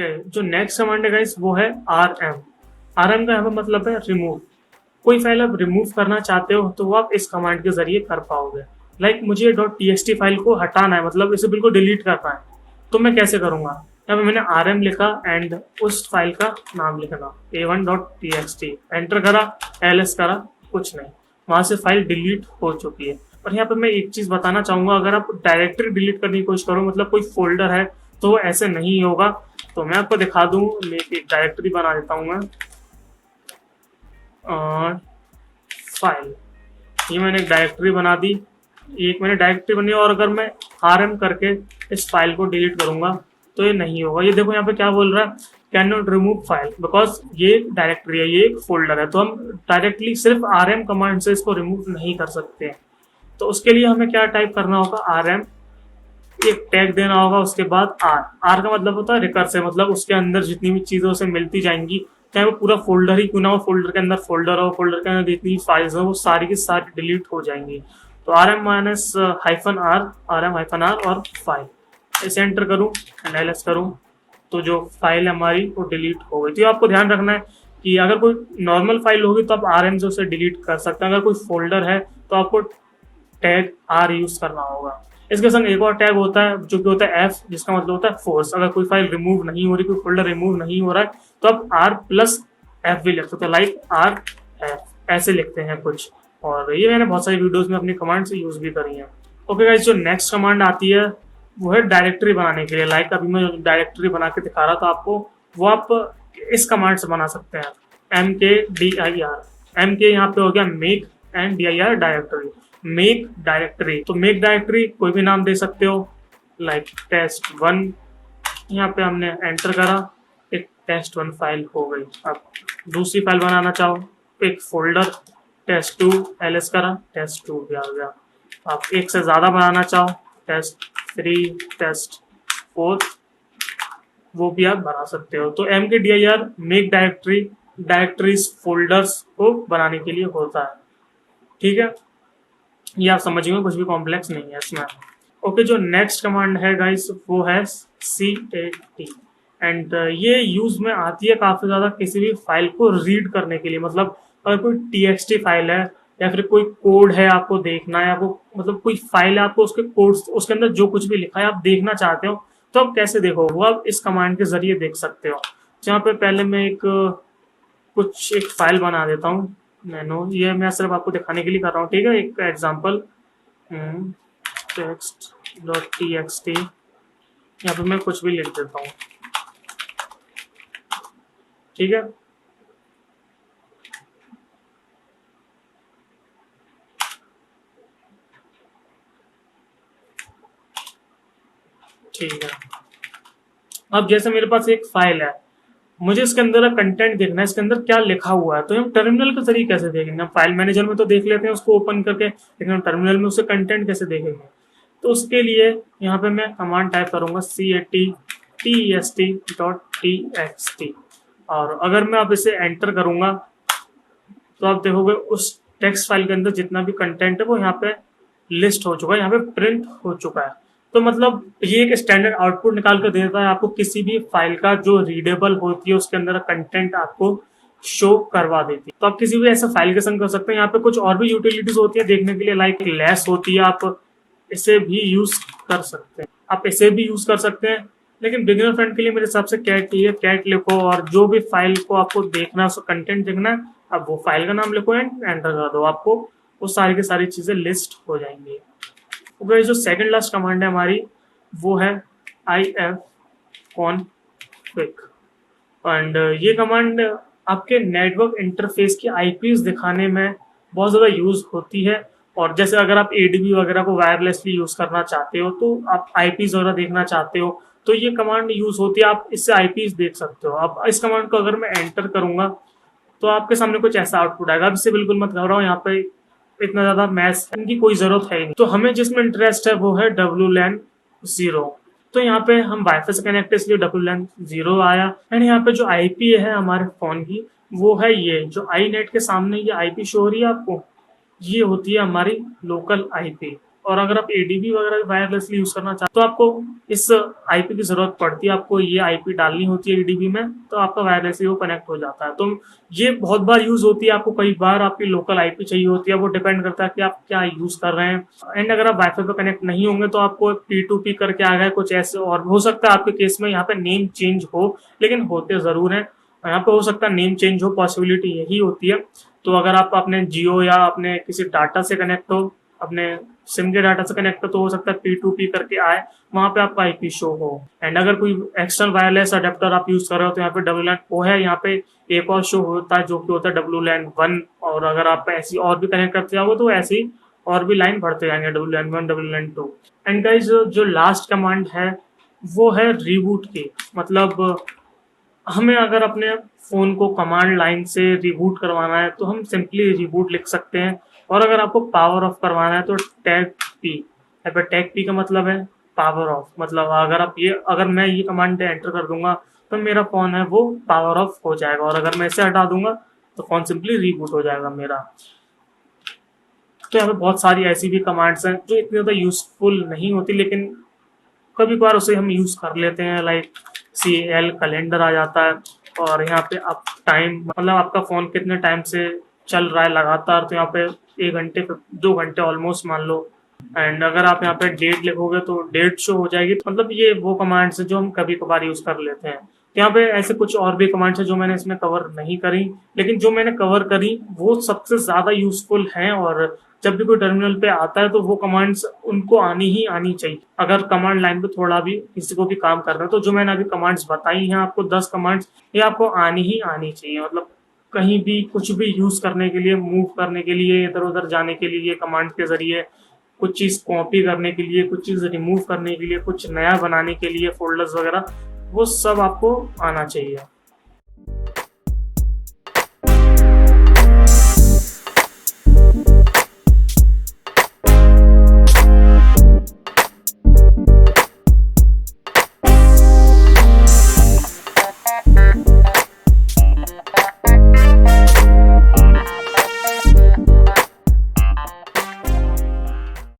Okay, जो next command है guys वो है rm। rm का यहाँ पे मतलब है रिमूव। कोई फाइल आप रिमूव करना चाहते हो तो वो आप इस कमांड के जरिए कर पाओगे। लाइक मुझे ये .txt फाइल को हटाना है, मतलब इसे बिल्कुल डिलीट करना है, तो मैं कैसे करूंगा? यहाँ पे मैंने rm लिखा एंड उस फाइल का नाम लिखना a1.txt, एंटर करा, ls करा, कुछ नहीं, वहां से फाइल डिलीट हो चुकी है। और यहाँ पे मैं एक चीज बताना चाहूंगा, अगर आप डायरेक्टरी डिलीट करने की कोशिश करो, मतलब कोई फोल्डर है, तो वो ऐसे नहीं होगा। तो मैं आपको दिखा दूं, एक डायरेक्टरी बना देता हूं मैं, फाइल, ये मैंने एक डायरेक्टरी बना दी, एक मैंने डायरेक्टरी बनी, और अगर मैं rm करके इस फाइल को डिलीट करूंगा तो ये नहीं होगा। ये देखो यहाँ पे क्या बोल रहा है, can not remove file because ये डायरेक्टरी है, ये एक फोल्डर है, तो हम डायरेक्टली सिर्फ rm कमांड से इसको रिमूव नहीं कर सकते हैं। तो उसके लिए हमें क्या टाइप करना होगा, rm, एक टैग देना होगा, उसके बाद r का मतलब होता है रिकर्सिव, मतलब उसके अंदर जितनी भी चीजें उसे मिलती जाएंगी, चाहे वो पूरा फोल्डर ही क्यों ना हो, फोल्डर के अंदर फोल्डर हो, फोल्डर के अंदर जितनी फाइल्स हो वो सारी की सारी डिलीट हो जाएंगी। तो rm minus -r, rm -r और फाइल, इसे एंटर करूं एंड ls करूं तो जो फाइल हमारी वो डिलीट हो गई। तो आपको ध्यान रखना है कि अगर कोई नॉर्मल फाइल होगी तो आप rm से उसे डिलीट कर सकते हैं, अगर कोई फोल्डर है तो आपको टैग r यूज करना होगा। इसके संग एक और टैग होता है जो कि होता है f, जिसका मतलब होता है फोर्स। अगर कोई फाइल रिमूव नहीं हो रही, कोई फोल्डर रिमूव नहीं हो रहा है, तो आप r+f भी लिख सकते हैं, लाइक rf ऐसे लिखते हैं कुछ। और ये मैंने बहुत सारी वीडियोस में अपनी कमांड से यूज भी करी है। ओके गाइस, जो नेक्स्ट कमांड आती है वो है डायरेक्टरी बनाने के लिए। लाइक अभी मैं डायरेक्टरी बना के दिखा रहा था आपको, वो आप इस कमांड से बना सकते हैं, mkdir। mk यहाँ पे हो गया make and dir directory, make directory. तो मेक डायरेक्टरी कोई भी नाम दे सकते हो, लाइक test1, यहाँ पे हमने एंटर करा, एक test1 फाइल हो गई। अब दूसरी फाइल बनाना चाहो, एक फोल्डर test2, ls करा, test2 भी आ गया। आप एक से ज्यादा बनाना चाहो, test3, test4, वो भी आप बना सकते हो। तो mkdir make directory, directories folders को बनाने के लिए होता है। ठीक है, ये आप समझिए, कुछ भी कॉम्प्लेक्स नहीं है इसमें। ओके, जो नेक्स्ट कमांड है गाइस वो है cat, एंड ये यूज में आती है काफी ज्यादा किसी भी फाइल को रीड करने के लिए। मतलब अगर कोई txt फाइल है या फिर कोई कोड है आपको देखना है, आपको मतलब कोई फाइल है, आपको उसके कोड, उसके अंदर जो कुछ भी लिखा है आप देखना चाहते हो, तो आप कैसे देखो, वो आप इस कमांड के जरिए देख सकते हो। जहाँ पे पहले मैं एक फाइल बना देता हूँ, ये मैं सिर्फ आपको दिखाने के लिए कर रहा हूँ, ठीक है, एक एग्जांपल, text.txt, यहाँ पे मैं कुछ भी लिख देता हूँ, ठीक है। ठीक है, अब जैसे मेरे पास एक फाइल है, मुझे इसके अंदर कंटेंट देखना है, इसके अंदर क्या लिखा हुआ है, तो हम टर्मिनल के जरिए कैसे देखेंगे? हम फाइल मैनेजर में तो देख लेते हैं उसको ओपन करके, लेकिन हम टर्मिनल में उससे कंटेंट कैसे देखेंगे? तो उसके लिए यहाँ पे मैं कमांड टाइप करूंगा cat.txt, और अगर मैं अब इसे एंटर करूंगा तो आप देखोगे उस टेक्स्ट फाइल के अंदर जितना भी कंटेंट है वो यहाँ पे लिस्ट हो चुका है, यहाँ पे प्रिंट हो चुका है। तो मतलब ये एक स्टैंडर्ड आउटपुट निकाल कर देता है आपको, किसी भी फाइल का जो रीडेबल होती है उसके अंदर कंटेंट आपको शो करवा देती है। तो आप किसी भी ऐसे फाइल के संग कर सकते हैं। यहाँ पे कुछ और भी यूटिलिटीज होती है देखने के लिए, लाइक लेस होती है, आप इसे भी यूज कर सकते हैं, आप इसे भी यूज कर सकते हैं। लेकिन बिगिनर फ्रेंड के लिए मेरे हिसाब से कैट ही है, कैट लिखो और जो भी फाइल को आपको देखना है, उसका कंटेंट देखना है, अब वो फाइल का नाम लिखो एंड एंटर कर दो, आपको वो सारी की सारी चीजें लिस्ट हो जाएंगी। तो जो सेकंड लास्ट कमांड है हमारी वो है ifconfig, एंड ये कमांड आपके नेटवर्क इंटरफेस की आईपीस दिखाने में बहुत ज्यादा यूज होती है। और जैसे अगर आप एडीबी वगैरह को वायरलेसली यूज करना चाहते हो, तो आप आईपीस वगैरह देखना चाहते हो, तो ये कमांड यूज होती है, आप इससे आईपीस देख सकते हो। अब इस कमांड को अगर मैं एंटर करूंगा तो आपके सामने कुछ ऐसा आउटपुट आएगा। अब इससे बिल्कुल मत घबराओ, यहाँ पे इतना ज्यादा मैथ्स की कोई जरूरत है नहीं। तो हमें जिसमें इंटरेस्ट है वो है WLAN 0। तो यहाँ पे हम वाईफाई से कनेक्ट है इसलिए WLAN 0 आया। एंड यहाँ पे जो आईपी है हमारे फोन की वो है ये जो iNet के सामने ये आईपी शो हो रही है आपको, ये होती है हमारी लोकल आईपी। और अगर आप एडीबी वगैरह वायरलेसली यूज करना चाहते हो तो आपको इस आईपी की जरूरत पड़ती है, आपको ये आईपी डालनी होती है एडीबी में, तो आपका वायरलेसली वो कनेक्ट हो जाता है। तो ये बहुत बार यूज होती है, आपको कई बार आपकी लोकल आईपी चाहिए होती है, वो डिपेंड करता है कि आप क्या यूज कर रहे हैं। एंड अगर आप वाईफाई पे कनेक्ट नहीं होंगे तो आपको P2P करके आ गया कुछ ऐसे, और हो सकता है आपके केस में यहाँ पे नेम चेंज हो, लेकिन होते जरूर है। यहाँ पे हो सकता है नेम चेंज हो, पॉसिबिलिटी यही होती है। तो अगर आप अपने जियो या अपने किसी डाटा से कनेक्ट हो, अपने सिम के डाटा से कनेक्ट हो, तो हो सकता है P2P करके आए, वहां पे आपका आईपी शो हो। एंड अगर कोई एक्सटर्नल वायरलेस अडेप्टर आप यूज कर रहे हो तो यहाँ पे WLAN है, यहाँ पे एक और शो होता है जो कि होता है WLAN 1। और अगर आप ऐसी और भी कनेक्ट करते जाओगे तो ऐसे ही और भी लाइन बढ़ते जाएंगे, WLAN 1 WLAN 2। एंड गाइस जो लास्ट कमांड है वो है रिबूट की। मतलब हमें अगर अपने फोन को कमांड लाइन से रिबूट करवाना है तो हम सिंपली रिबूट लिख सकते हैं, और अगर आपको पावर ऑफ करवाना है तो टैग पी। यहाँ पे टैग पी का मतलब है पावर ऑफ। मतलब अगर मैं ये कमांड एंटर कर दूंगा तो मेरा फोन है वो पावर ऑफ हो जाएगा, और अगर मैं इसे हटा दूंगा तो फोन सिंपली रिबूट हो जाएगा मेरा। तो यहाँ पे बहुत सारी ऐसी भी कमांड्स हैं जो इतनी ज्यादा यूजफुल नहीं होती, लेकिन कभी कभार उसे हम यूज कर लेते हैं। लाइक CL कैलेंडर आ जाता है, और यहाँ पे आप टाइम, मतलब आपका फोन कितने टाइम से चल रहा है लगातार, तो यहाँ पे 1 घंटे 2 घंटे ऑलमोस्ट मान लो। एंड अगर आप यहाँ पे डेट लिखोगे तो डेट शो हो जाएगी। मतलब ये वो कमांड्स है जो हम कभी कभार यूज कर लेते हैं। यहाँ पे ऐसे कुछ और भी कमांड्स है जो मैंने इसमें कवर नहीं करी, लेकिन जो मैंने कवर करी वो सबसे ज्यादा यूजफुल हैं, और जब भी कोई टर्मिनल पे आता है तो वो कमांड्स उनको आनी ही आनी चाहिए, अगर कमांड लाइन पे थोड़ा भी किसी को भी काम करना है। तो जो मैंने अभी कमांड्स बताई हैं आपको 10 कमांड्स, ये आपको आनी ही आनी चाहिए। मतलब कहीं भी कुछ भी यूज करने के लिए, मूव करने के लिए, इधर उधर जाने के लिए कमांड के जरिए, कुछ चीज कॉपी करने के लिए, कुछ चीज रिमूव करने के लिए, कुछ नया बनाने के लिए, फोल्डर्स वगैरह, वो सब आपको आना चाहिए।